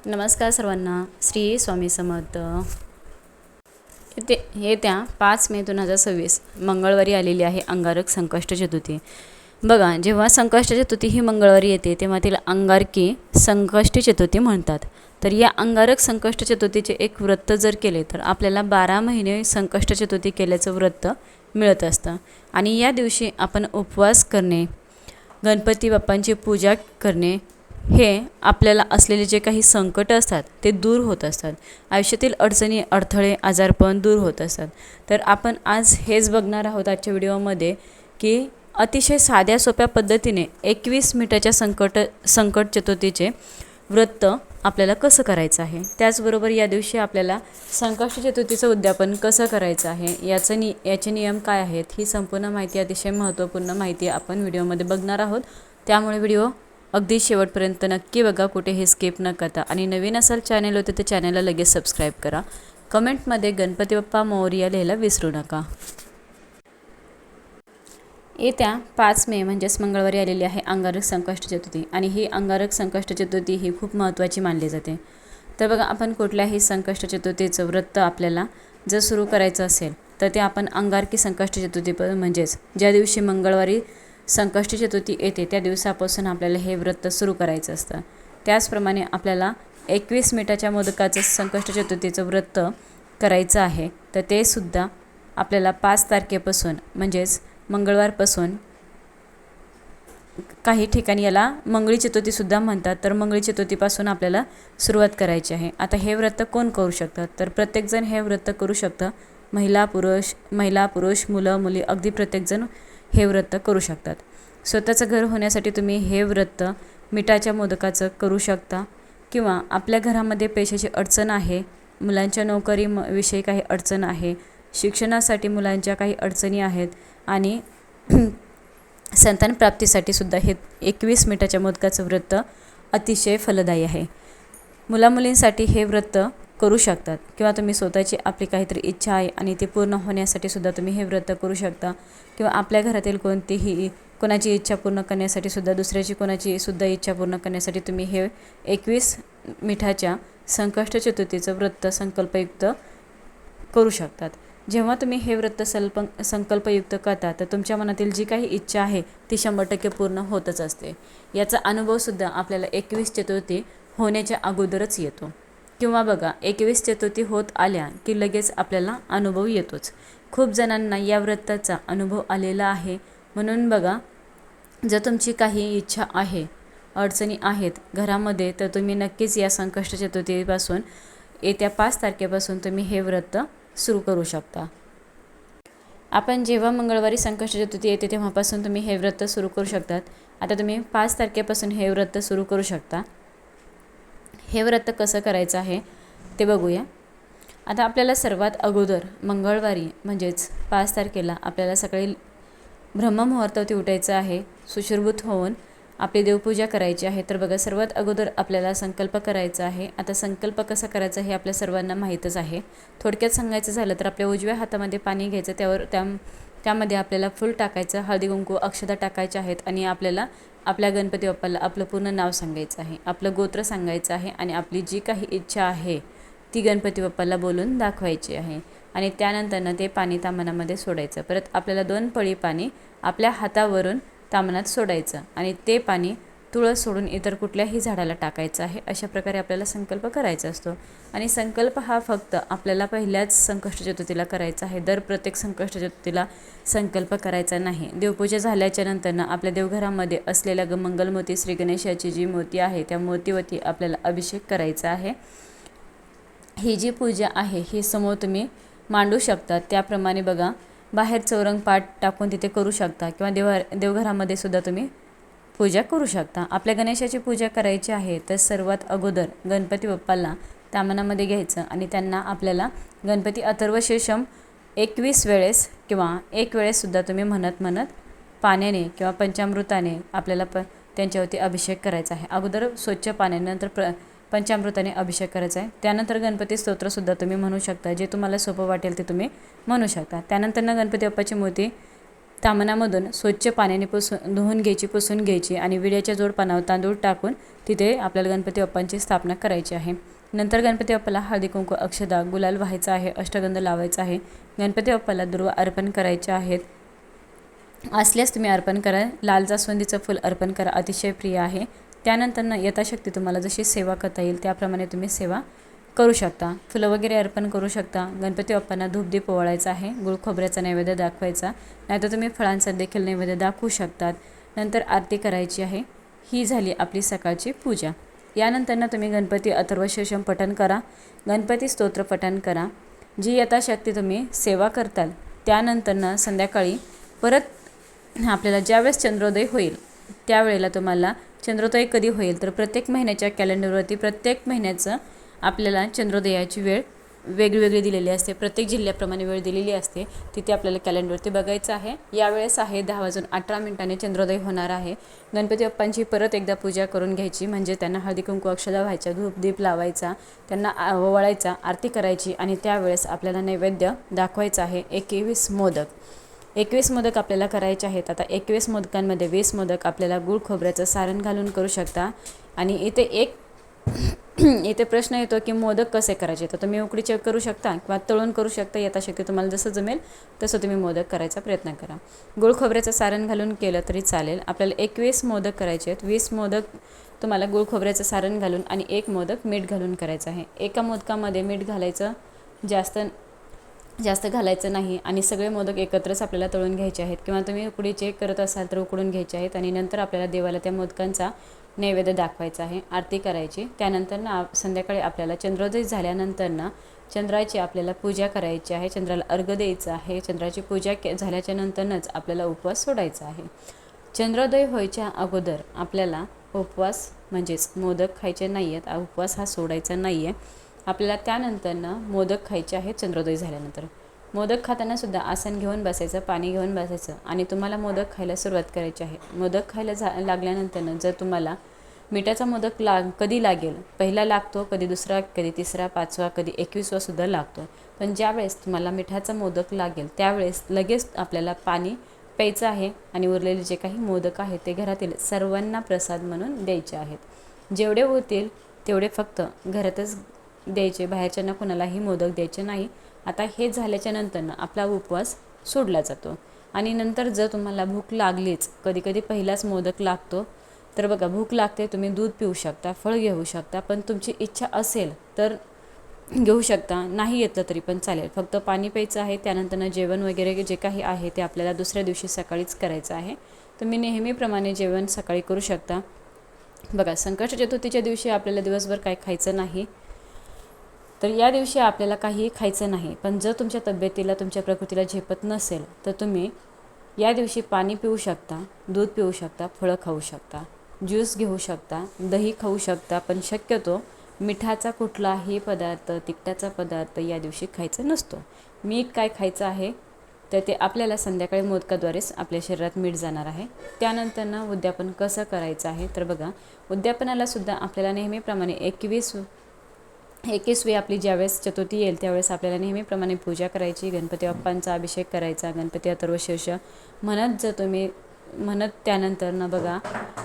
नमस्कार सर्वांना. श्री स्वामी समर्थ. येत्या 5 मे 2026 मंगळवारी आलेली आहे अंगारक संकष्ट चतुर्थी. बघा, जेव्हा संकष्ट चतुर्थी ही मंगळवारी येते तेव्हा तिला अंगारकी संकष्टी चतुर्थी म्हणतात. तर या अंगारक संकष्ट चतुर्थीचे एक व्रत जर केले तर आपल्याला 12 महिने संकष्ट चतुर्थी केल्याचं व्रत मिळत असतं. आणि या दिवशी आपण उपवास करणे, गणपती बाप्पांची पूजा करणे, हे आपल्याला असलेले जे काही संकट असतात ते दूर होत असतात. आयुष्यातील अडचणी, अडथळे, आजारपण दूर होत असतात. तर आपण आज हेच बघणार आहोत आजच्या व्हिडिओमध्ये की अतिशय साध्या सोप्या पद्धतीने 21 मिनिटाच्या संकट चतुर्थीचे व्रत आपल्याला कसं करायचं आहे. त्याचबरोबर या दिवशी आपल्याला संकष्ट चतुर्थीचं उद्यापन कसं करायचं आहे, याचे नियम काय आहेत, ही संपूर्ण माहिती, अतिशय महत्त्वपूर्ण माहिती आपण व्हिडिओमध्ये बघणार आहोत. त्यामुळे व्हिडिओ अगदी शेवटपर्यंत नक्की बघा, कुठेही स्किप न करता. आणि नवीन असाल चॅनल होते तर चॅनलला लगेच सबस्क्राईब करा. कमेंटमध्ये गणपती बाप्पा मोरया लिहायला विसरू नका. येत्या 5 मे म्हणजेच मंगळवारी आलेली आहे अंगारक संकष्ट चतुर्थी. आणि ही अंगारक संकष्ट चतुर्थी ही खूप महत्त्वाची मानली जाते. तर बघा, आपण कुठल्याही संकष्ट चतुर्थीचं व्रत आपल्याला जर सुरू करायचं असेल तर ते आपण अंगारकी संकष्ट चतुर्थी म्हणजेच ज्या दिवशी मंगळवारी संकष्टी चतुर्थी येते त्या दिवसापासून आपल्याला हे व्रत सुरू करायचं असतं. त्याचप्रमाणे आपल्याला 21 मिनिटाच्या मोदकाचं संकष्ट चतुर्थीचं व्रत करायचं आहे. तर ते सुद्धा आपल्याला 5 तारखेपासून म्हणजेच मंगळवारपासून, काही ठिकाणी याला मंगळी चतुर्थीसुद्धा म्हणतात, तर मंगळी चतुर्थीपासून आपल्याला सुरुवात करायची आहे. आता हे व्रत कोण करू शकतात, तर प्रत्येकजण हे व्रत करू शकतं. महिला पुरुष, मुलं मुली, अगदी प्रत्येकजण हे व्रत करू शकतात. स्वतःचं घर होण्यासाठी तुम्ही हे व्रत मिठाच्या मोदकाचं करू शकता. किंवा आपल्या घरामध्ये पैशाची अडचण आहे, मुलांच्या नोकरीविषयी काही अडचण आहे, शिक्षणासाठी मुलांच्या काही अडचणी आहेत, आणि संतान प्राप्तीसाठी सुद्धा हे 21 मिनिटाच्या मोदकाचं व्रत अतिशय फलदायी आहे. मुलामुलींसाठी हे व्रत करू शकतात. किंवा तुम्ही स्वतःची आपली काहीतरी इच्छा आहे आणि ती पूर्ण होण्यासाठी सुद्धा तुम्ही हे व्रत करू शकता. किंवा आपल्या घरातील कोणाची इच्छा पूर्ण करण्यासाठी सुद्धा, दुसऱ्याची कोणाची सुद्धा इच्छा पूर्ण करण्यासाठी तुम्ही हे 21 मिठाच्या संकष्ट चतुर्थीचं व्रत संकल्पयुक्त करू शकतात. जेव्हा तुम्ही हे व्रत संकल्पयुक्त करता तर तुमच्या मनातील जी काही इच्छा आहे ती 100% पूर्ण होतच असते. याचा अनुभवसुद्धा आपल्याला 21 चतुर्थी होण्याच्या अगोदरच येतो. किंवा बघा, 21 चतुर्थी होत आल्या की लगेच आपल्याला अनुभव येतोच. खूप जणांना या व्रताचा अनुभव आलेला आहे. म्हणून बघा, जर तुमची काही इच्छा आहे, अडचणी आहेत घरामध्ये, तर तुम्ही नक्कीच या संकष्ट चतुर्थीपासून येत्या 5 तारखेपासून तुम्ही हे व्रत सुरू करू शकता. आपण जेव्हा मंगळवारी संकष्ट चतुर्थी येते तेव्हापासून तुम्ही हे व्रत सुरू करू शकतात. आता तुम्ही 5 तारखेपासून हे व्रत सुरू करू शकता. हे व्रत कसं करायचं आहे ते बघूया. आता आपल्याला सर्वात अगोदर मंगळवारी म्हणजेच 5 तारखेला आपल्याला सकाळी ब्रह्ममुहूर्तावरती उठायचं आहे. सुशुरभूत होऊन आपली देवपूजा करायची आहे. तर बघा, सर्वात अगोदर आपल्याला संकल्प करायचा आहे. आता संकल्प कसा करायचा हे आपल्या सर्वांना माहीतच आहे. थोडक्यात सांगायचं झालं तर आपल्या उजव्या हातामध्ये पाणी घ्यायचं, त्यामध्ये आपल्याला फूल टाकायचं, हळदी कुंकू अक्षता टाकायच्या आहेत, आणि आपल्याला आपल्या गणपती बाप्पाला आपलं पूर्ण नाव सांगायचं आहे, आपलं गोत्र सांगायचं आहे, आणि आपली जी काही इच्छा आहे ती गणपती बाप्पाला बोलून दाखवायची आहे. आणि त्यानंतरनं ते पाणी ताम्हणामध्ये सोडायचं. परत आपल्याला 2 पळी पाणी आपल्या हातावरून ताम्हणात सोडायचं, आणि ते पाणी तुळस सोडून इतर कुठल्याही झाडाला टाकायचं आहे. अशा प्रकारे आपल्याला संकल्प करायचा असतो. आणि संकल्प हा फक्त आपल्याला पहिल्याच संकष्ट चतुर्थीला करायचा आहे. प्रत्येक संकष्ट चतुर्थीला संकल्प करायचा नाही. देवपूजा झाल्याच्या नंतरनं आपल्या देवघरामध्ये असलेल्या मंगलमूर्ती श्री गणेशाची जी मूर्ती आहे त्या मूर्तीवरती आपल्याला अभिषेक करायचा आहे. ही जी पूजा आहे ही समोर तुम्ही मांडू शकता. त्याप्रमाणे बघा, बाहेर चौरंग पाट टाकून तिथे करू शकता, किंवा देवघरामध्ये सुद्धा तुम्ही पूजा करू शकता. आपल्या गणेशाची पूजा करायची आहे तर सर्वात अगोदर गणपती बाप्पाला ताम्हणामध्ये घ्यायचं, आणि त्यांना आपल्याला गणपती अथर्वशीर्षम 21 वेळेस किंवा 1 वेळेससुद्धा तुम्ही म्हणत पाण्याने किंवा पंचामृताने आपल्याला त्यांच्यावरती अभिषेक करायचा आहे. अगोदर स्वच्छ पाण्याने, नंतर पंचामृताने अभिषेक करायचा आहे. त्यानंतर गणपती स्तोत्रसुद्धा तुम्ही म्हणू शकता. जे तुम्हाला सोपं वाटेल ते तुम्ही म्हणू शकता. त्यानंतर गणपती बाप्पाची मूर्ती तामणामधून स्वच्छ पाण्याने धुवून घ्यायची, पुसून घ्यायची आणि विड्याच्या जोड पानावर तांदूळ टाकून तिथे आपल्याला गणपती बाप्पांची स्थापना करायची आहे. नंतर गणपती बाप्पाला हळदी कुंकू, अक्षता, गुलाल व्हायचा आहे, अष्टगंध लावायचा आहे. गणपती बाप्पाला दुर्वा अर्पण करायचे आहेत. असल्यास तुम्ही अर्पण करा. लाल जास्वंदीचं फूल अर्पण करा, अतिशय प्रिय आहे. त्यानंतर यथाशक्ती तुम्हाला जशी सेवा करता येईल त्याप्रमाणे तुम्ही सेवा करू शकता. फुलं वगैरे अर्पण करू शकता. गणपती बाप्पांना धूपदीप ओवाळायचा आहे. गुळ खोबऱ्याचा नैवेद्य दाखवायचा, नाहीतर तुम्ही फळांचा देखील नैवेद्य दाखवू शकतात. नंतर आरती करायची आहे. ही झाली आपली सकाळची पूजा. यानंतर तुम्ही गणपती अथर्वशीर्ष पठण करा, गणपती स्तोत्र पठण करा. जी यथाशक्ती तुम्ही सेवा करताल त्यानंतर संध्याकाळी परत आपल्याला ज्यावेळेस चंद्रोदय होईल त्यावेळेला तुम्हाला चंद्रोदय कधी होईल तर प्रत्येक महिन्याच्या कॅलेंडरवरती प्रत्येक महिन्याचं आपल्याला चंद्रोदयाची वेळ वेगळी दिलेली असते. प्रत्येक जिल्ह्याप्रमाणे वेळ दिलेली असते. तिथे आपल्याला कॅलेंडरवरती बघायचं आहे. यावेळेस आहे 10:18 चंद्रोदय होणार आहे. गणपती बाप्पांची परत एकदा पूजा करून घ्यायची, म्हणजे त्यांना हळदी कुंकू, अक्षता व्हायच्या, धूप दीप लावायचा, त्यांना ओवाळायचा, आरती करायची आणि त्यावेळेस आपल्याला नैवेद्य दाखवायचा आहे. 21 मोदक 21 मोदक आपल्याला करायचे आहेत. आता 21 मोदकांमध्ये 20 मोदक आपल्याला गुळ खोबऱ्याचं सारण घालून करू शकता. आणि इथे प्रश्न येतो की मोदक कसे करायचे, तर तुम्ही उकडीचे करू शकता किंवा तळून करू शकता. यथाशक्ती तुम्हाला जसं जमेल तसं तुम्ही मोदक करायचा प्रयत्न करा. गुळ खोबऱ्याचं सारण घालून केलं तरी चालेल. आपल्याला 21 मोदक करायचे आहेत. 20 मोदक तुम्हाला गुळ खोबऱ्याचं सारण घालून आणि 1 मोदक मीठ घालून करायचं आहे. एका मोदकामध्ये मीठ घालायचं, जास्त घालायचं नाही आणि सगळे मोदक एकत्रच आपल्याला तळून घ्यायचे आहेत. किंवा तुम्ही उकडीचे करत असाल तर उकडून घ्यायचे आहेत आणि नंतर आपल्याला देवाला त्या मोदकांचा नैवेद्य दाखवायचा आहे, आरती करायची. त्यानंतर संध्याकाळी आपल्याला चंद्रोदय झाल्यानंतर चंद्राची आपल्याला पूजा करायची आहे, चंद्राला अर्घ्य द्यायचं आहे. चंद्राची पूजा झाल्याच्या नंतरच आपल्याला उपवास सोडायचा आहे. चंद्रोदय व्हायच्या अगोदर आपल्याला उपवास म्हणजेच मोदक खायचे नाही आहेत, उपवास हा सोडायचा नाही आहे. आपल्याला त्यानंतर मोदक खायचे आहेत. चंद्रोदय झाल्यानंतर मोदक खाताना सुद्धा आसन घेऊन बसायचं, पाणी घेऊन बसायचं आणि तुम्हाला मोदक खायला सुरुवात करायची आहे. मोदक खायला लागल्यानंतर जर तुम्हाला मिठाचा मोदक कधी लागेल, पहिला लागतो, कधी दुसरा, कधी तिसरा, 5वा, कधी 21वा सुद्धा लागतो. पण ज्यावेळेस तुम्हाला मिठाचा मोदक लागेल त्यावेळेस लगेच आपल्याला पाणी प्यायचं आहे आणि उरलेले जे काही मोदक आहेत ते घरातील सर्वांना प्रसाद म्हणून द्यायचे आहेत. जेवढे होतील तेवढे फक्त घरातच द्यायचे, बाहेरच्यांना कोणालाही मोदक द्यायचे नाही. आता हे झाल्याच्या नंतर आपला उपवास सोडला जातो. आणि नंतर जर तुम्हाला भूक लागलीच, कधी पहिलाच मोदक लागतो, तर बघा भूक लागते, तुम्ही दूध पिऊ शकता, फळ घेऊ शकता, पण तुमची इच्छा असेल तर घेऊ शकता, नाही येतलं तरी पण चालेल. फक्त पाणी प्यायचं आहे. त्यानंतर जेवण वगैरे जे काही आहे ते आपल्याला दुसऱ्या दिवशी सकाळीच करायचं आहे. तुम्ही नेहमीप्रमाणे जेवण सकाळी करू शकता. बघा संकष्टी चतुर्थीच्या दिवशी आपल्याला दिवसभर काय खायचं नाही, तर या दिवशी आपल्याला काहीही खायचं नाही. पण जर तुमच्या तब्येतीला, तुमच्या प्रकृतीला झेपत नसेल तर तुम्ही या दिवशी पाणी पिऊ शकता, दूध पिऊ शकता, फळं खाऊ शकता, ज्यूस घेऊ शकता, दही खाऊ शकता. पण शक्यतो मिठाचा कुठलाही पदार्थ, तिखटाचा पदार्थ या दिवशी खायचा नसतो. मीठ काय खायचं आहे तर ते आपल्याला संध्याकाळी मोदकाद्वारेच आपल्या शरीरात मीठ जाणार आहे. त्यानंतर उद्यापन कसं करायचं आहे तर बघा, उद्यापनाला सुद्धा आपल्याला नेहमीप्रमाणे 21वी आपली ज्यावेळेस चतुर्थी येईल त्यावेळेस आपल्याला नेहमीप्रमाणे पूजा करायची, गणपती बाप्पांचा अभिषेक करायचा, गणपती अथर्वशीर्ष म्हणत त्यानंतर बघा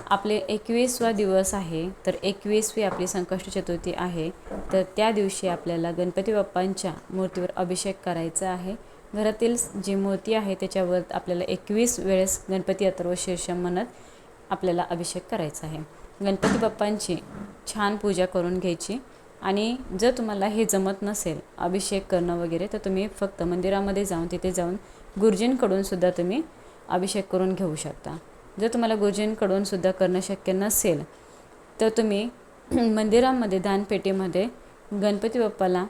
आपले 21वा दिवस आहे, तर 21वी आपली संकष्टी चतुर्थी आहे. तर त्या दिवशी आपल्याला गणपती बाप्पांच्या मूर्तीवर अभिषेक करायचा आहे. घरातील जी मूर्ती आहे त्याच्यावर आपल्याला 21 वेळेस गणपती अथर्वशीर्ष म्हणत आपल्याला अभिषेक करायचा आहे. गणपती बाप्पांची छान पूजा करून घ्यायची. आणि जर तुम्हाला हे जमत नसेल अभिषेक करणं वगैरे, तर तुम्ही फक्त मंदिरामध्ये जाऊन तिथे जाऊन गुरुजींकडून सुद्धा तुम्ही अभिषेक करून घेऊ शकता. जर तुम्हाला गुरुजींकडून सुद्धा करणं शक्य नसेल तर तुम्ही मंदिरामध्ये दानपेटीमध्ये गणपती बाप्पाला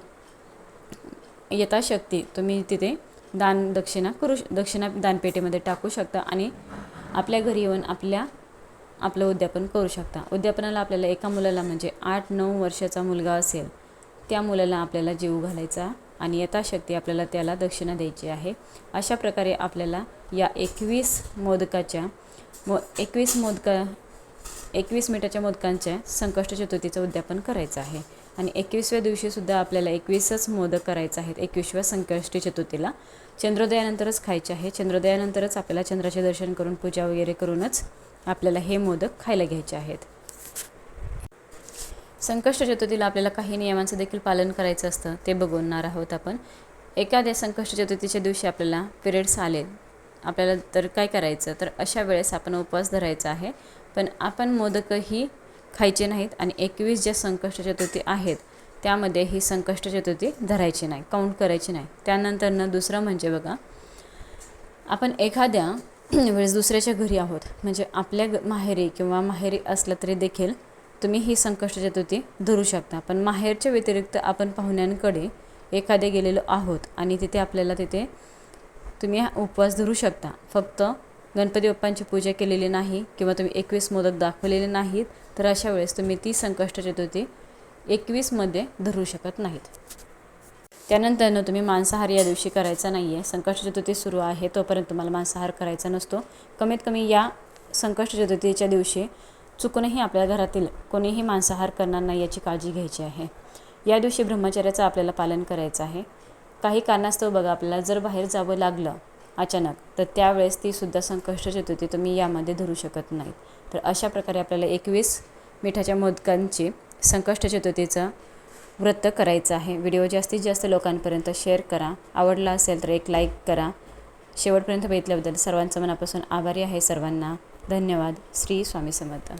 यथाशक्ती तुम्ही तिथे दक्षिणा दानपेटीमध्ये टाकू शकता आणि आपल्या घरी येऊन आपलं उद्यापन करू शकता. उद्यापनाला आपल्याला एका मुलाला म्हणजे 8-9 वर्षाचा मुलगा असेल त्या मुलाला आपल्याला जीव घालायचा आणि यथाशक्ती आपल्याला त्याला दक्षिणा द्यायची आहे. अशा प्रकारे आपल्याला या 21 मिठाच्या मोदकांच्या संकष्टी चतुर्थीचं उद्यापन करायचं आहे. आणि 21व्या दिवशीसुद्धा आपल्याला 21च मोदक करायचे आहेत. 21व्या संकष्टी चतुर्थीला चंद्रोदयानंतरच खायचे आहे. चंद्रोदयानंतरच आपल्याला चंद्राचे दर्शन करून पूजा वगैरे करूनच आपल्याला हे मोदक खायला घ्यायचे आहेत. संकष्ट चतुर्थीला आपल्याला काही नियमांचं देखील पालन करायचं असतं, ते बघणार आहोत आपण. एखाद्या संकष्ट चतुर्थीच्या दिवशी आपल्याला पिरियड्स आले आपल्याला तर काय करायचं, तर अशा वेळेस आपण उपवास धरायचा आहे. पण आपण मोदकही खायचे नाहीत आणि 21 ज्या संकष्ट चतुर्थी आहेत त्यामध्ये ही संकष्ट चतुर्थी धरायची नाही, काउंट करायची नाही. त्यानंतरनं दुसरं म्हणजे बघा, आपण एखाद्या वेळेस दुसऱ्याच्या घरी आहोत, म्हणजे आपल्या माहेरी किंवा माहेरी असलं तरी देखील तुम्ही ही संकष्ट चतुर्थी धरू शकता. पण माहेरच्या व्यतिरिक्त आपण पाहुण्यांकडे एखादे गेलेलो आहोत आणि तिथे आपल्याला तुम्ही उपवास धरू शकता. फक्त गणपती बाप्पांची पूजा केलेली नाही किंवा तुम्ही 21 मोदक दाखवलेले नाहीत, तर अशा वेळेस तुम्ही ती संकष्ट चतुर्थी 21मध्ये धरू शकत नाहीत. त्यानंतरनं तुम्ही मांसाहार या दिवशी करायचा नाही आहे. संकष्ट चतुर्थी सुरू आहे तोपर्यंत तुम्हाला मांसाहार करायचा नसतो. कमीत कमी या संकष्ट चतुर्थीच्या दिवशी चुकूनही आपल्या घरातील कोणीही मांसाहार करणार नाही याची काळजी घ्यायची आहे. या दिवशी ब्रह्मचर्याचं आपल्याला पालन करायचं आहे. काही कारणास्तव बघा आपल्याला जर बाहेर जावं लागलं अचानक, तर त्यावेळेस तीसुद्धा संकष्ट चतुर्थी तुम्ही यामध्ये धरू शकत नाही. तर अशा प्रकारे आपल्याला 21 मिठाच्या मोदकांची संकष्ट चतुर्थीचं व्रत करायचं आहे. व्हिडिओ जास्तीत जास्त लोकांपर्यंत शेअर करा. आवडला असेल तर एक लाईक करा. शेवटपर्यंत बघितल्याबद्दल सर्वांचं मनापासून आभारी आहे. सर्वांना धन्यवाद. श्री स्वामी समर्थ.